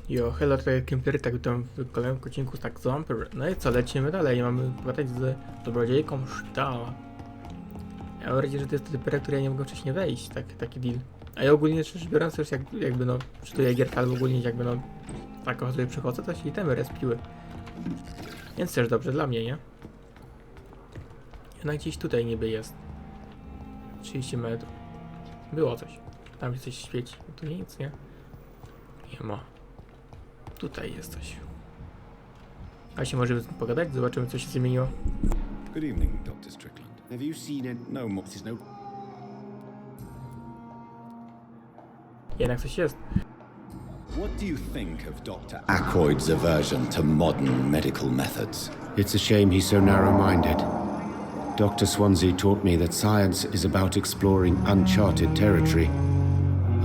Jo, hello, tutaj Vampyr, tak witam w kolejnym odcinku tak z Vampyr. No i co, lecimy dalej, mamy pogadać z dobrodziejką ształa. Ja mam nadzieję, że to jest dopiero, który ja nie mogę wcześniej wejść, taki deal. A ja ogólnie rzecz biorąc już jakby no, czytuję gierkę albo ogólnie jakby no, tak o sobie przychodzę, to się itemy respiły. Więc też dobrze dla mnie, nie? Jednak gdzieś tutaj niby jest. 30 metrów. Było coś. Tam się coś świeci. Tu nic, nie? Nie ma. Tutaj jest coś. A się może pogadać? Zobaczymy, co się zmieniło. Good evening, Dr. Strickland. Have you seen it? No more. This is no. Jednak coś jest. What do you think of Dr. Ackroyd's aversion to modern medical methods? It's a shame he's so narrow-minded. Dr. Swansea taught me that science is about exploring uncharted territory.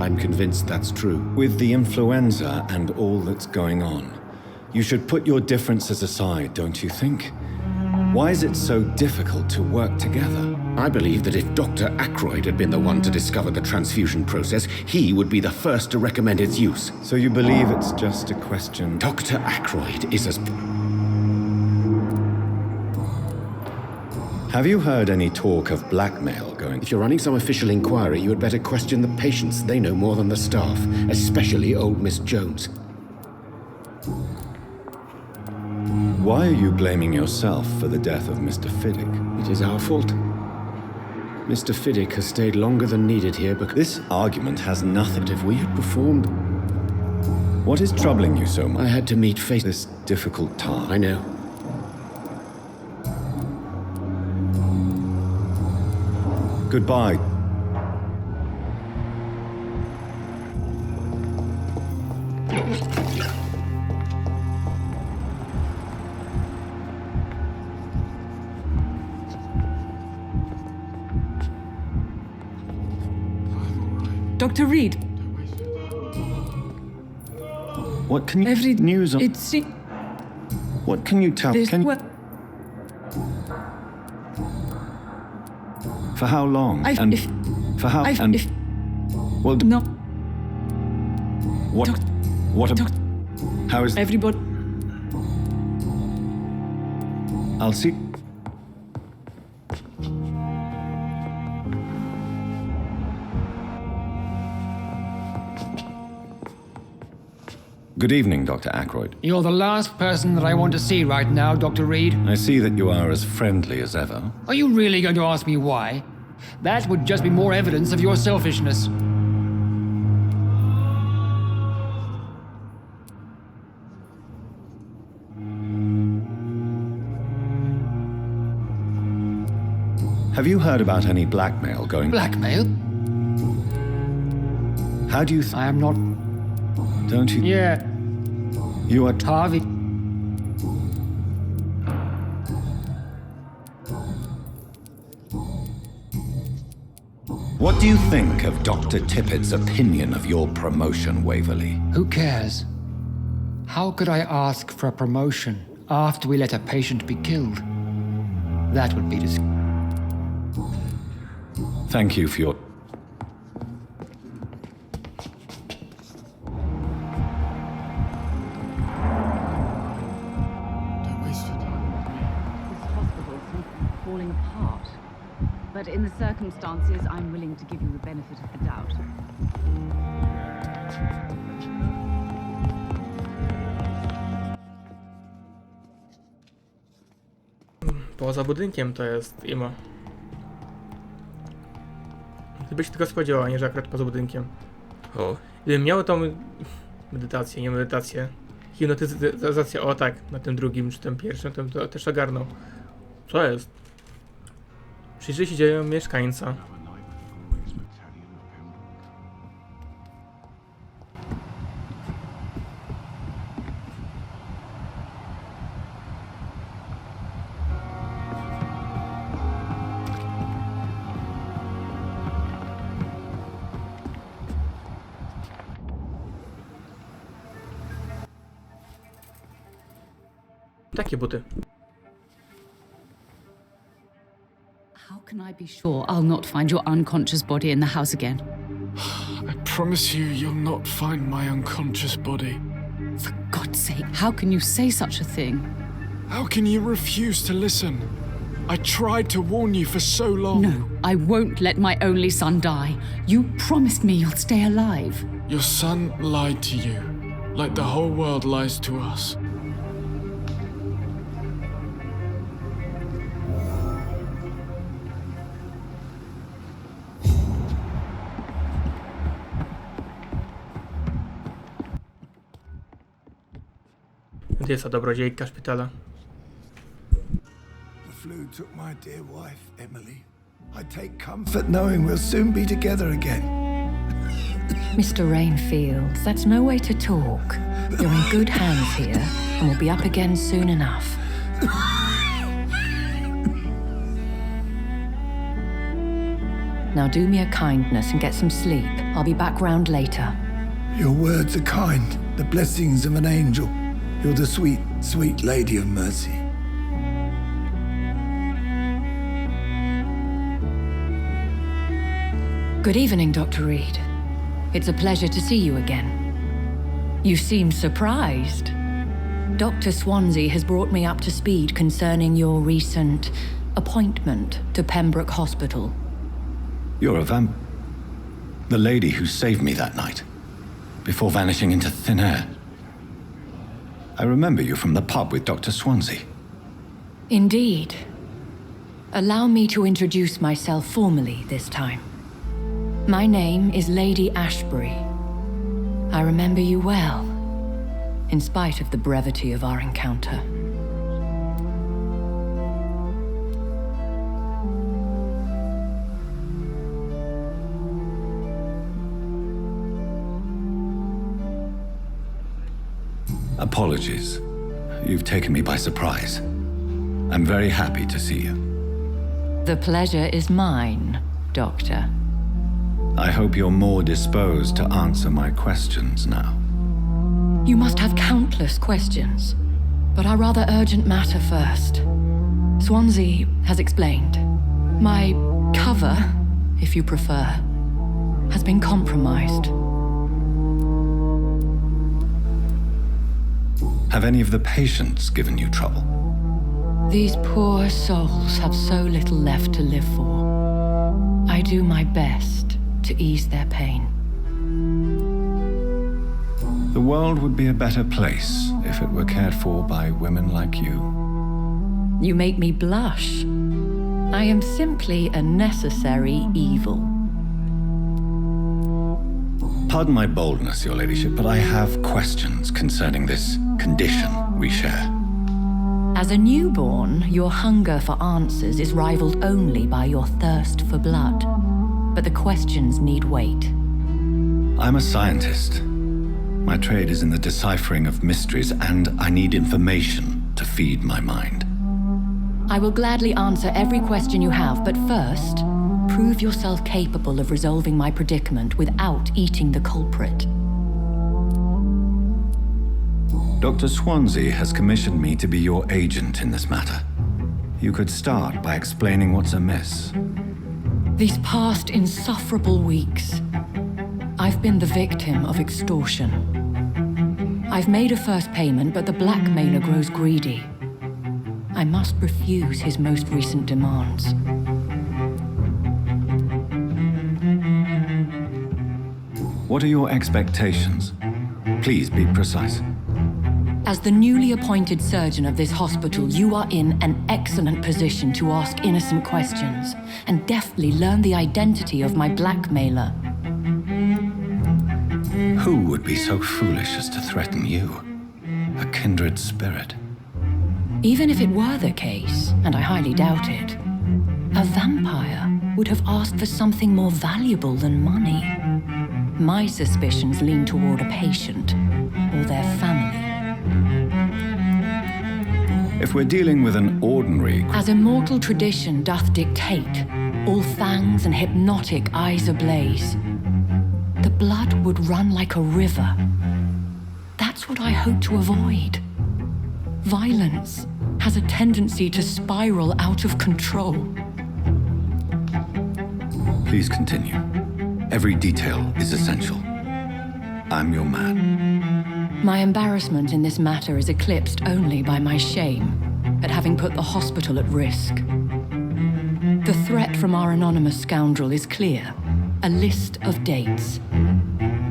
I'm convinced that's true. With the influenza and all that's going on, you should put your differences aside, don't you think? Why is it so difficult to work together? I believe that if Dr. Ackroyd had been the one to discover the transfusion process, he would be the first to recommend its use. So you believe it's just a question? Dr. Ackroyd is as... Have you heard any talk of blackmail going? If you're running some official inquiry, you had better question the patients. They know more than the staff, especially old Miss Jones. Why are you blaming yourself for the death of Mr. Fiddick? It is our fault. Mr. Fiddick has stayed longer than needed here because... This argument has nothing. But if we had performed... What is troubling you so much? I had to meet face... This difficult time. I know. Goodbye. Dr. Reed, What can you... every news on... it's What can you tell... this Can you... what For how long? I And if for how... I and... if Well, no what... doc- What... doc- How is... everybody I'll see... Good evening, Dr. Ackroyd. You're the last person that I want to see right now, Dr. Reed. I see that you are as friendly as ever. Are you really going to ask me why? That would just be more evidence of your selfishness. Have you heard about any blackmail going... Blackmail? How do you... I am not... Don't you... Yeah, You are... Harvey. What do you think of Dr. Tippett's opinion of your promotion, Waverley? Who cares? How could I ask for a promotion after we let a patient be killed? That would be Thank you for your... This hospital seems to be falling apart. But in the circumstances, I'm willing to give you the benefit of the doubt. Poza budynkiem to jest Imo. Gdybyś się tego spodziewał, nie że akurat poza budynkiem. O. Gdybym miał tą medytację, nie medytację, hipnotyzację, o tak, na tym drugim czy tym pierwszym, to też ogarnął. Co jest? Przyjrzyj się dzieją mieszkańca. Takie buty. How can I be sure I'll not find your unconscious body in the house again? I promise you, you'll not find my unconscious body. For God's sake, how can you say such a thing? How can you refuse to listen? I tried to warn you for so long. No, I won't let my only son die. You promised me you'll stay alive. Your son lied to you, like the whole world lies to us. Gdzie jest ta dobrodziejka szpitala? The flu took my dear wife, Emily. I take comfort knowing we'll soon be together again. Mr. Rainfield, that's no way to talk. You're in good hands here, and we'll be up again soon enough. Now do me a kindness and get some sleep. I'll be back round later. Your words are kind, the blessings of an angel. You're the sweet, sweet Lady of Mercy. Good evening, Dr. Reed. It's a pleasure to see you again. You seem surprised. Dr. Swansea has brought me up to speed concerning your recent appointment to Pembroke Hospital. You're a the lady who saved me that night, before vanishing into thin air. I remember you from the pub with Dr. Swansea. Indeed. Allow me to introduce myself formally this time. My name is Lady Ashbury. I remember you well, in spite of the brevity of our encounter. Apologies. You've taken me by surprise. I'm very happy to see you. The pleasure is mine, Doctor. I hope you're more disposed to answer my questions now. You must have countless questions, but our rather urgent matter first. Swansea has explained. My cover, if you prefer, has been compromised. Have any of the patients given you trouble? These poor souls have so little left to live for. I do my best to ease their pain. The world would be a better place if it were cared for by women like you. You make me blush. I am simply a necessary evil. Pardon my boldness, Your Ladyship, but I have questions concerning this condition we share. As a newborn, your hunger for answers is rivaled only by your thirst for blood. But the questions need wait. I'm a scientist. My trade is in the deciphering of mysteries, and I need information to feed my mind. I will gladly answer every question you have, but first, prove yourself capable of resolving my predicament without eating the culprit. Dr. Swansea has commissioned me to be your agent in this matter. You could start by explaining what's amiss. These past insufferable weeks, I've been the victim of extortion. I've made a first payment, but the blackmailer grows greedy. I must refuse his most recent demands. What are your expectations? Please be precise. As the newly appointed surgeon of this hospital, you are in an excellent position to ask innocent questions and deftly learn the identity of my blackmailer. Who would be so foolish as to threaten you? A kindred spirit. Even if it were the case, and I highly doubt it, a vampire would have asked for something more valuable than money. My suspicions lean toward a patient or their family. If we're dealing with an ordinary... As immortal tradition doth dictate, all fangs and hypnotic eyes ablaze, the blood would run like a river. That's what I hope to avoid. Violence has a tendency to spiral out of control. Please continue. Every detail is essential. I'm your man. My embarrassment in this matter is eclipsed only by my shame at having put the hospital at risk. The threat from our anonymous scoundrel is clear. A list of dates.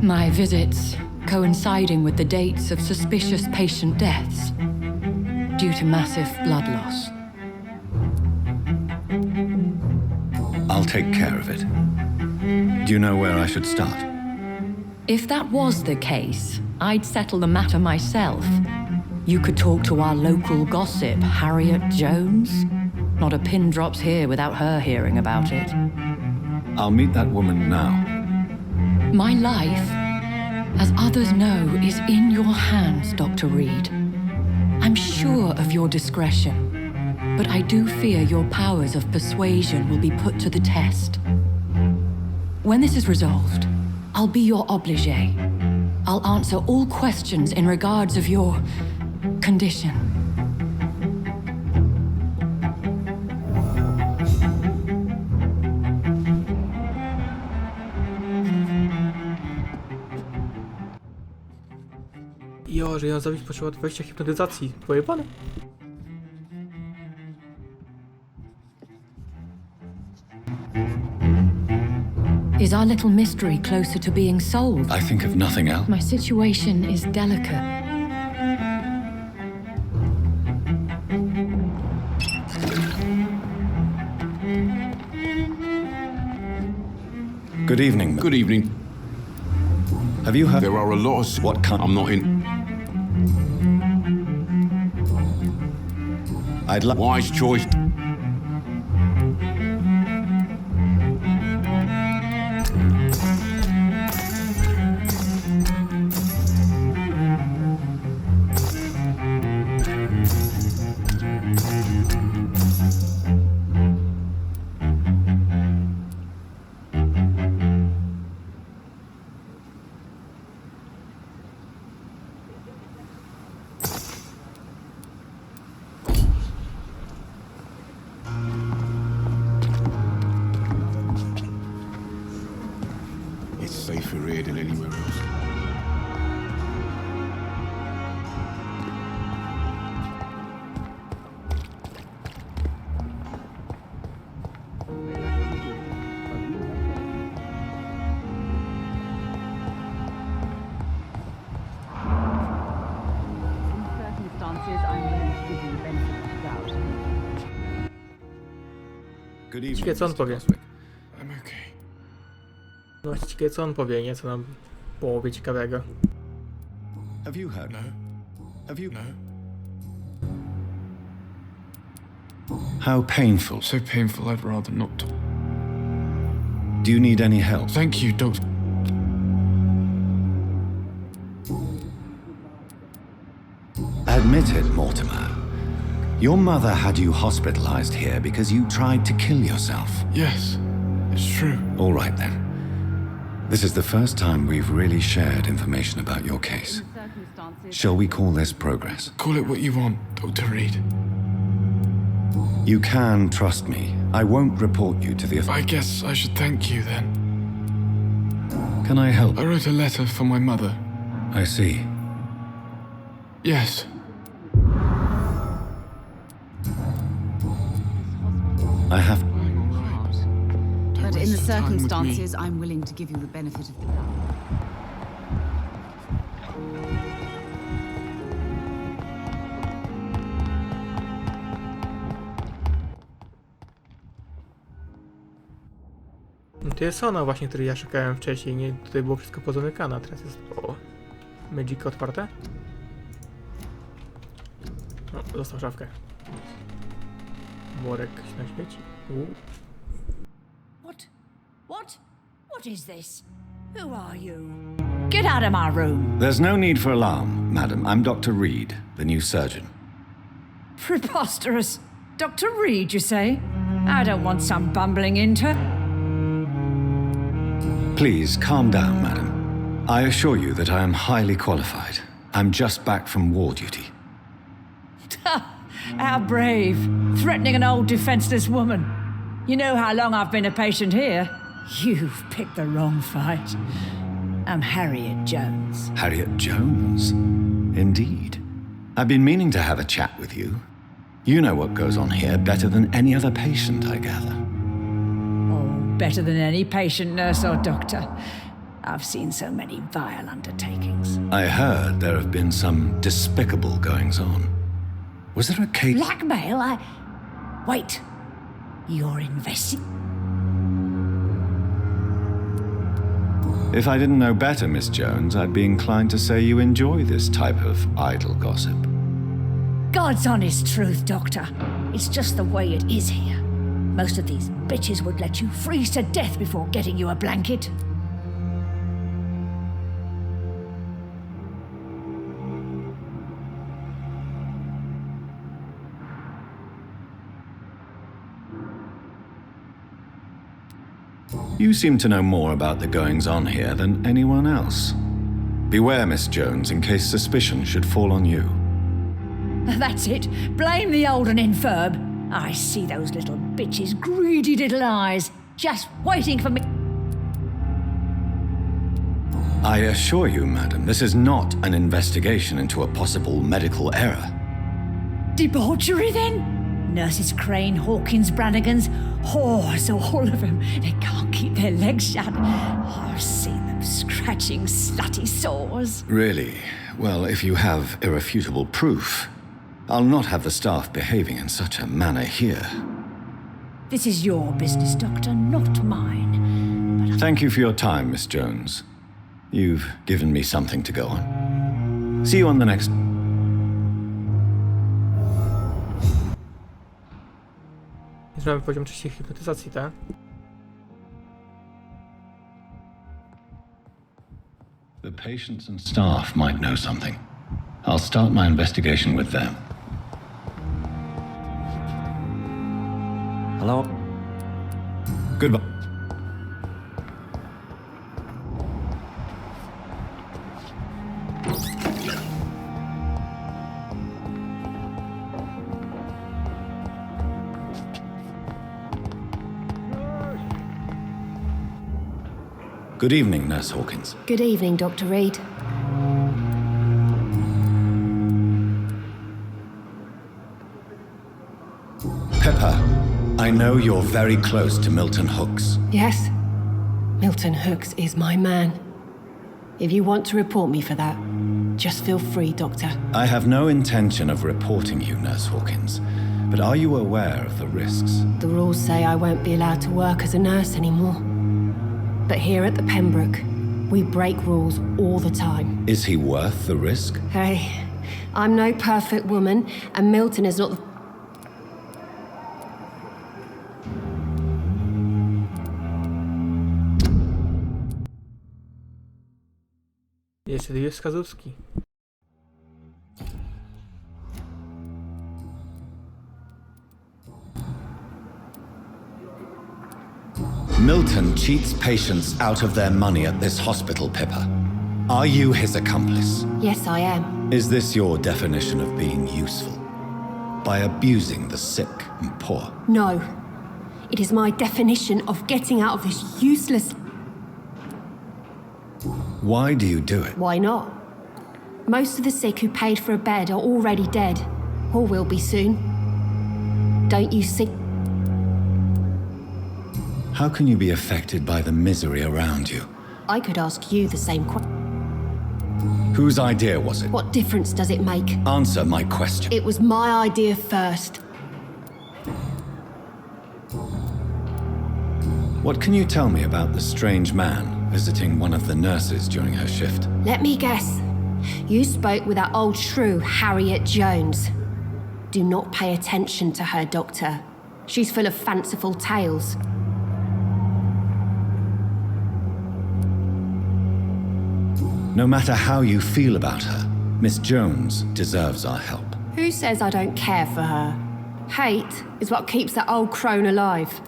My visits coinciding with the dates of suspicious patient deaths due to massive blood loss. I'll take care of it. Do you know where I should start? If that was the case, I'd settle the matter myself. You could talk to our local gossip, Harriet Jones. Not a pin drops here without her hearing about it. I'll meet that woman now. My life, as others know, is in your hands, Dr. Reed. I'm sure of your discretion, but I do fear your powers of persuasion will be put to the test. When this is resolved, I'll be your obligé. I'll answer all questions in regards of your condition. Jo, że ją zabić potrzeba 20 hipnotyzacji. Pojebane? Is our little mystery closer to being solved? I think of nothing else. My situation is delicate. Good evening. Good evening. Have you heard? There are a lot of... What kind? I'm not in... I'd like. Wise choice. It's safer here than anywhere else. Circumstances, I'm willing to give you the benefit of the doubt. Good evening. Ciekawe co on powie. I'm okay. No ciekawe co on powie, nie? Co nam połowie ciekawego. Have you heard? No. Have you? No. How painful. So painful, I'd rather not talk. Do you need any help? Thank you, Doctor. Admit it, Mortimer. Your mother had you hospitalized here because you tried to kill yourself. Yes, it's true. All right then. This is the first time we've really shared information about your case. Circumstances. Shall we call this progress? Call it what you want, Dr. Reed. You can trust me. I won't report you to the I guess I should thank you then. Can I help? I wrote a letter for my mother. I see. Yes. I have. But in the waste your time with me. circumstances, I'm willing to give you the benefit of the doubt. To jest ona właśnie, której ja szukałem wcześniej. Nie, tutaj było wszystko pozamykane, a teraz jest... O, Magic otwarte. No, zostaw szafkę. Worek się na świeci. What is this? Who are you? Get out of my room. There's no need for alarm, madam. I'm Dr. Reed, the new surgeon. Preposterous. Dr. Reed, you say? I don't want some bumbling intern. Please calm down, madam. I assure you that I am highly qualified. I'm just back from war duty. How brave. Threatening an old defenseless woman. You know how long I've been a patient here? You've picked the wrong fight. I'm Harriet Jones. Harriet Jones? Indeed. I've been meaning to have a chat with you. You know what goes on here better than any other patient, I gather. Oh, better than any patient, nurse, or doctor. I've seen so many vile undertakings. I heard there have been some despicable goings-on. Was there a case... Blackmail? Wait. You're investing... If I didn't know better, Miss Jones, I'd be inclined to say you enjoy this type of idle gossip. God's honest truth, Doctor. It's just the way it is here. Most of these bitches would let you freeze to death before getting you a blanket. You seem to know more about the goings-on here than anyone else. Beware, Miss Jones, in case suspicion should fall on you. That's it. Blame the old and infirm. I see those little bitches' greedy little eyes, just waiting for me. I assure you, madam, this is not an investigation into a possible medical error. Debauchery, then? Nurses Crane, Hawkins, Brannigans, whores, all of them. They can't keep their legs shut. I've seen them scratching slutty sores. Really? Well, if you have irrefutable proof, I'll not have the staff behaving in such a manner here. This is your business, Doctor, not mine. But Thank you for your time, Miss Jones. You've given me something to go on. See you on the next... Już mamy poziom trzeciej hipnotyzacji, tak? The patients and staff might know something. I'll start my investigation with them. Hello? Goodbye. Good evening, Nurse Hawkins. Good evening, Dr. Reed. Pepper, I know you're very close to Milton Hooks. Yes? Milton Hooks is my man. If you want to report me for that, just feel free, Doctor. I have no intention of reporting you, Nurse Hawkins, but are you aware of the risks? The rules say I won't be allowed to work as a nurse anymore. But here at the Pembroke, we break rules all the time. Is he worth the risk? Hey, I'm no perfect woman, and Milton is not the... Jeszcze dwie wskazówki. Milton cheats patients out of their money at this hospital, Pippa. Are you his accomplice? Yes, I am. Is this your definition of being useful? By abusing the sick and poor? No. It is my definition of getting out of this useless... Why do you do it? Why not? Most of the sick who paid for a bed are already dead, or will be soon. Don't you see? How can you be affected by the misery around you? I could ask you the same question. Whose idea was it? What difference does it make? Answer my question. It was my idea first. What can you tell me about the strange man visiting one of the nurses during her shift? Let me guess. You spoke with that old shrew, Harriet Jones. Do not pay attention to her, Doctor. She's full of fanciful tales. No matter how you feel about her, Miss Jones deserves our help. Who says I don't care for her? Hate is what keeps that old crone alive.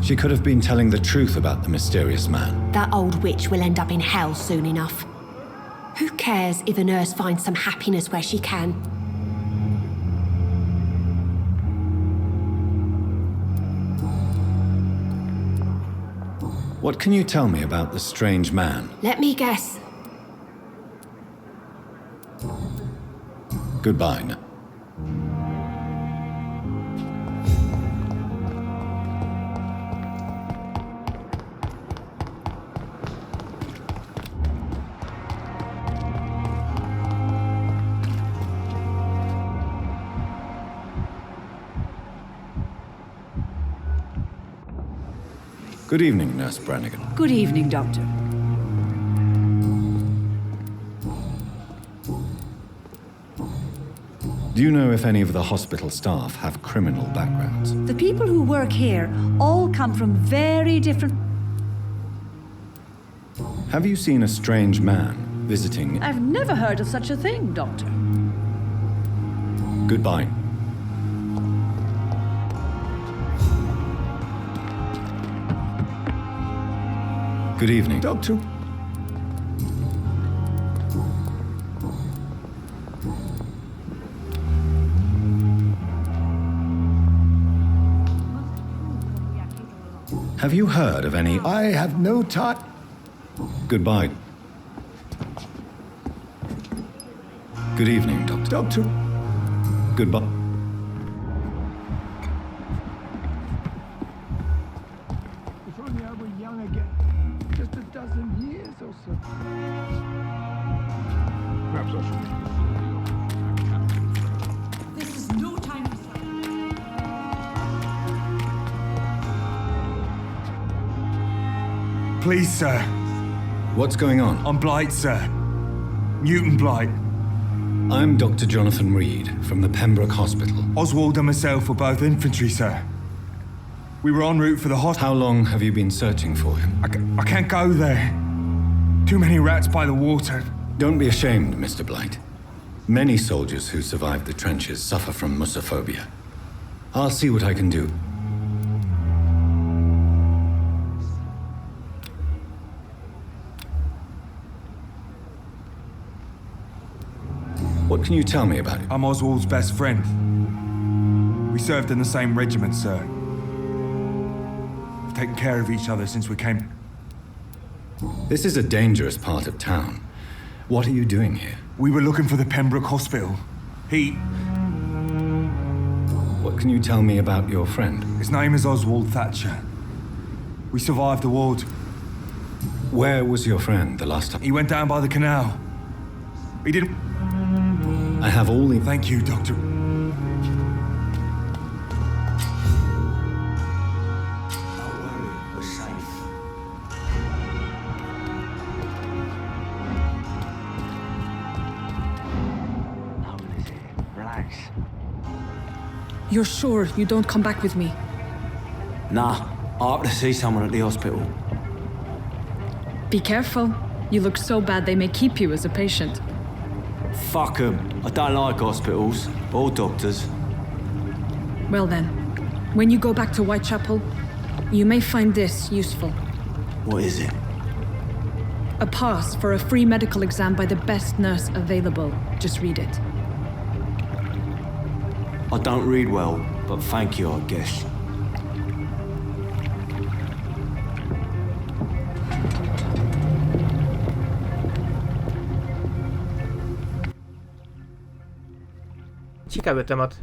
She could have been telling the truth about the mysterious man. That old witch will end up in hell soon enough. Who cares if a nurse finds some happiness where she can? What can you tell me about the strange man? Let me guess. Goodbye. Good evening, Nurse Brannigan. Good evening, Doctor. Do you know if any of the hospital staff have criminal backgrounds? The people who work here all come from very different... Have you seen a strange man visiting? I've never heard of such a thing, Doctor. Goodbye. Good evening. Doctor. Have you heard of any... I have no time. Goodbye. Good evening, Doctor. Doctor. Goodbye. If only I were young again. Just a dozen years or so. Perhaps I should. This is no time for Please, sir. What's going on? I'm Blight, sir. Newton Blight. I'm Dr. Jonathan Reed from the Pembroke Hospital. Oswald and myself were both infantry, sir. We were en route for the hospital. How long have you been searching for him? I can't go there. Too many rats by the water. Don't be ashamed, Mr. Blight. Many soldiers who survived the trenches suffer from musophobia. I'll see what I can do. What can you tell me about him? I'm Oswald's best friend. We served in the same regiment, sir. We've taken care of each other since we came. This is a dangerous part of town. What are you doing here? We were looking for the Pembroke Hospital. What can you tell me about your friend? His name is Oswald Thatcher. We survived the war. Where was your friend the last time? He went down by the canal. He didn't... I have all the... Thank you, Doctor. You're sure you don't come back with me? Nah, I have to see someone at the hospital. Be careful. You look so bad they may keep you as a patient. Fuck 'em. I don't like hospitals or doctors. Well then, when you go back to Whitechapel, you may find this useful. What is it? A pass for a free medical exam by the best nurse available. Just read it. I don't read well, but thank you, I guess. Ciekawy temat.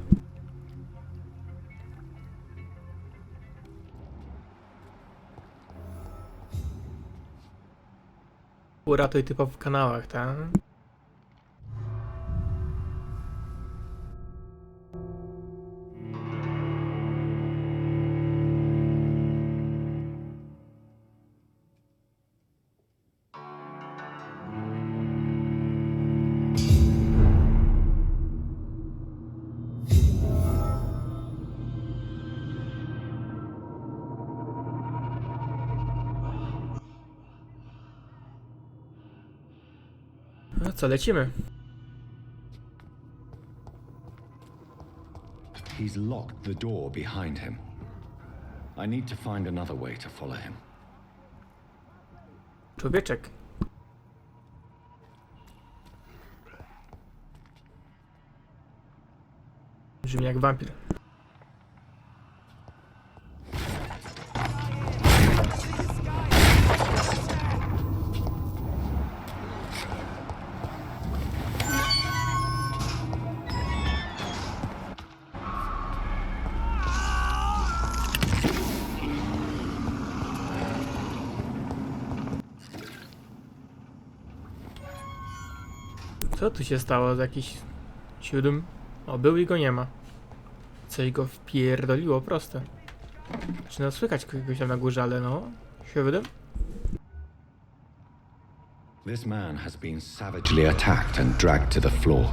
Uratuj typa w kanałach, tak? No co, lecimy. He's locked the door behind him. I need to find another way to follow him. Człowieczek. Brzmi jak wampir. Co tu się stało z jakiś 7? O, był i go nie ma. Coś go wpierdoliło, proste. Czy no słychać kogoś tam na górze, ale no... 7? This man has been savagely attacked and dragged to the floor.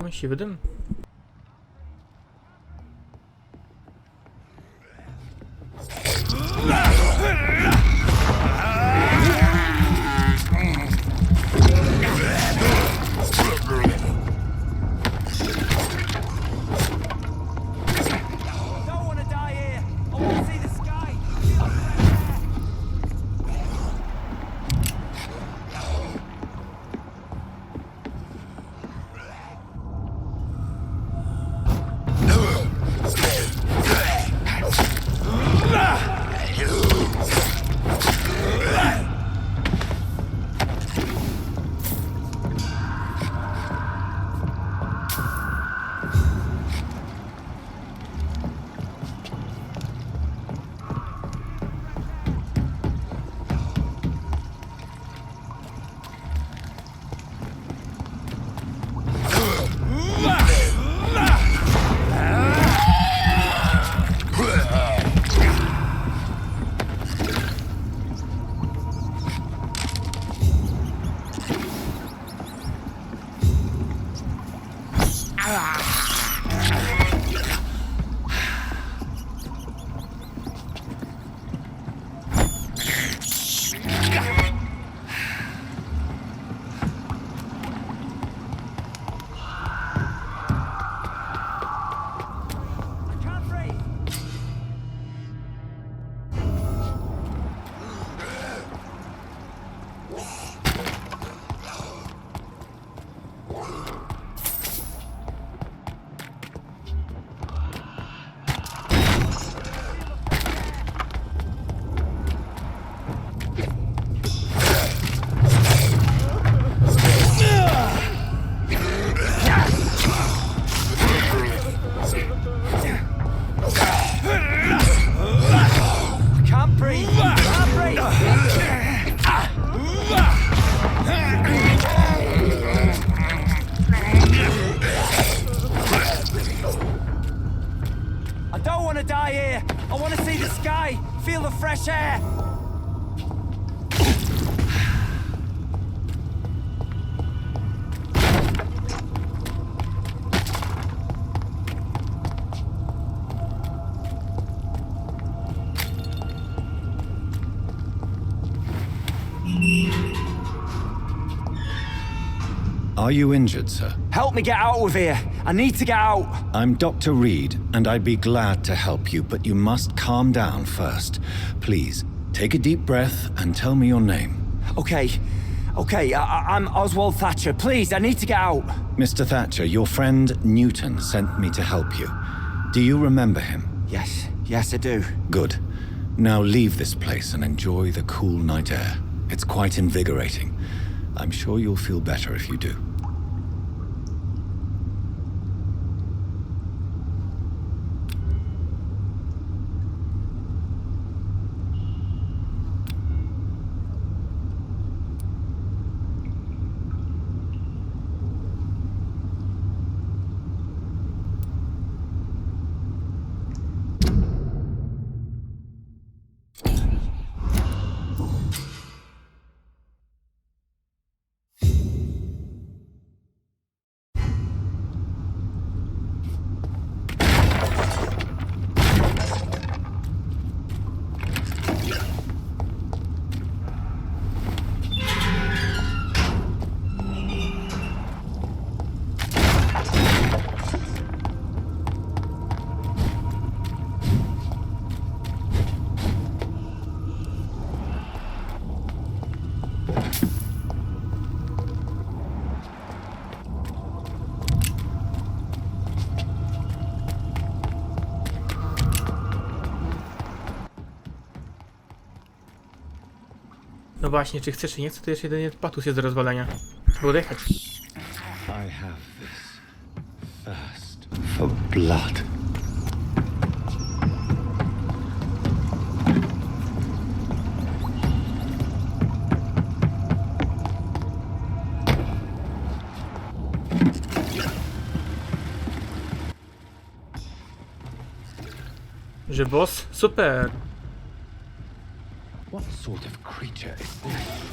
No, siwy dym. fresh air! Are you injured, sir? Help me get out of here. I need to get out. I'm Dr. Reed, and I'd be glad to help you, but you must calm down first. Please, take a deep breath and tell me your name. Okay. I'm Oswald Thatcher. Please, I need to get out. Mr. Thatcher, your friend Newton sent me to help you. Do you remember him? Yes, I do. Good. Now leave this place and enjoy the cool night air. It's quite invigorating. I'm sure you'll feel better if you do. No właśnie, czy chcesz, czy nie chcę, to jeszcze jeden patus jest do rozwalenia. Trzeba odjechać. I have this thirst for blood. Że boss? Super! What sort of creature is this?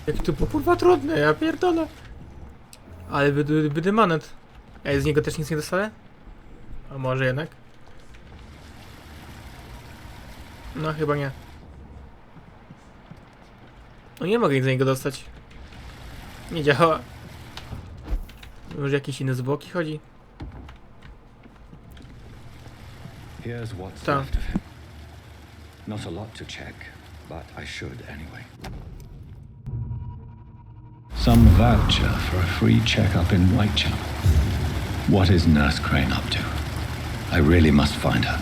Jak to było kurwa trudne, ja pierdolę. Ale będę manet. Ej, z niego też nic nie dostanę? A może jednak? No chyba nie. No nie mogę nic z niego dostać. Nie działa. Może jakiś inny z boki chodzi? Here's what's Tak. left of him. Not a lot to check, but I should anyway. Some voucher for a free checkup in Whitechapel. What is Nurse Crane up to? I really must find her.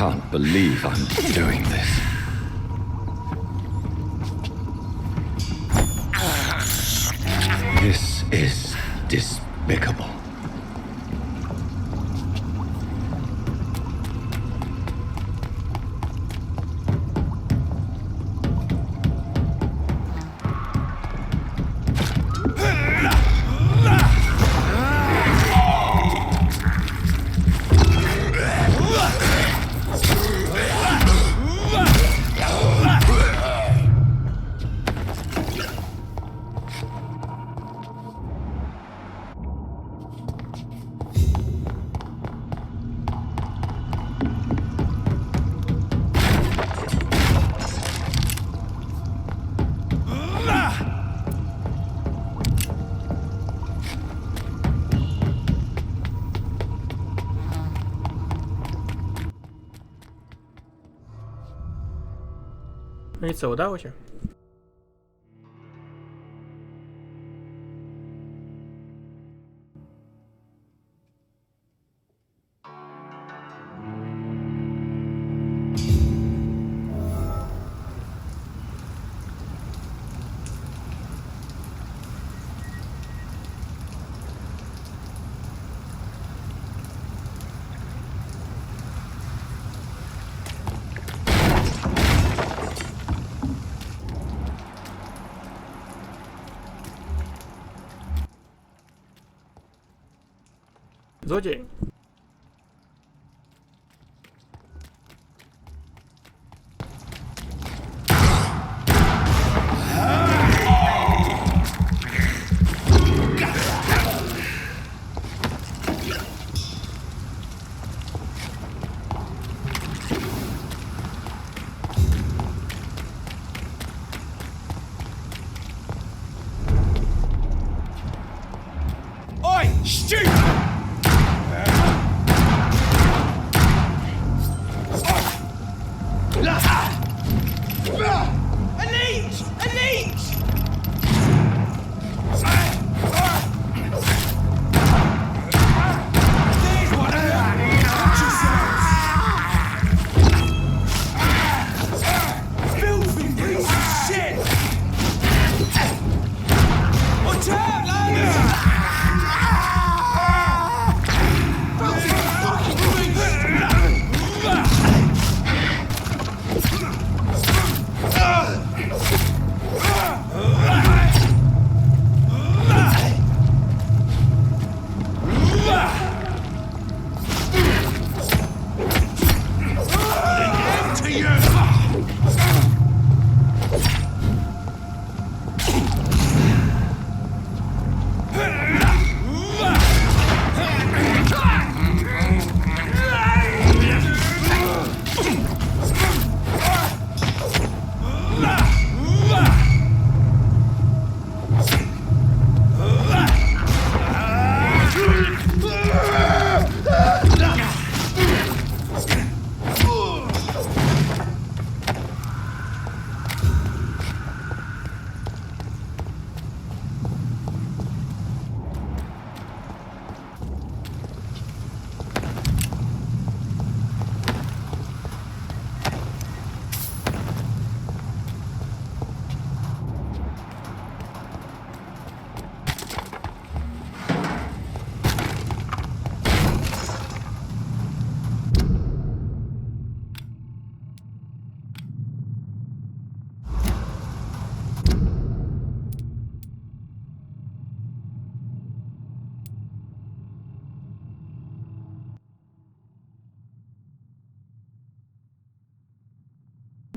can't believe I'm doing this. This is despicable. No i co, udało się. Złodziej. Oi, stupid!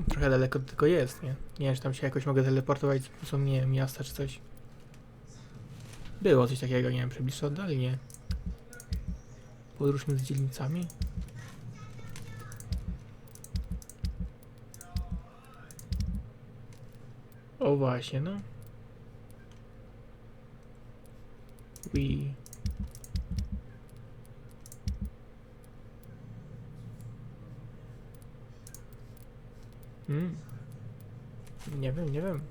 Trochę daleko do tego jest, nie? Nie wiem, czy tam się jakoś mogę teleportować z pomocą, nie wiem, miasta czy coś. Było coś takiego, nie wiem, czy bliższe oddali, nie? Podróż między dzielnicami. O właśnie, no. Nie wiem, nie wiem.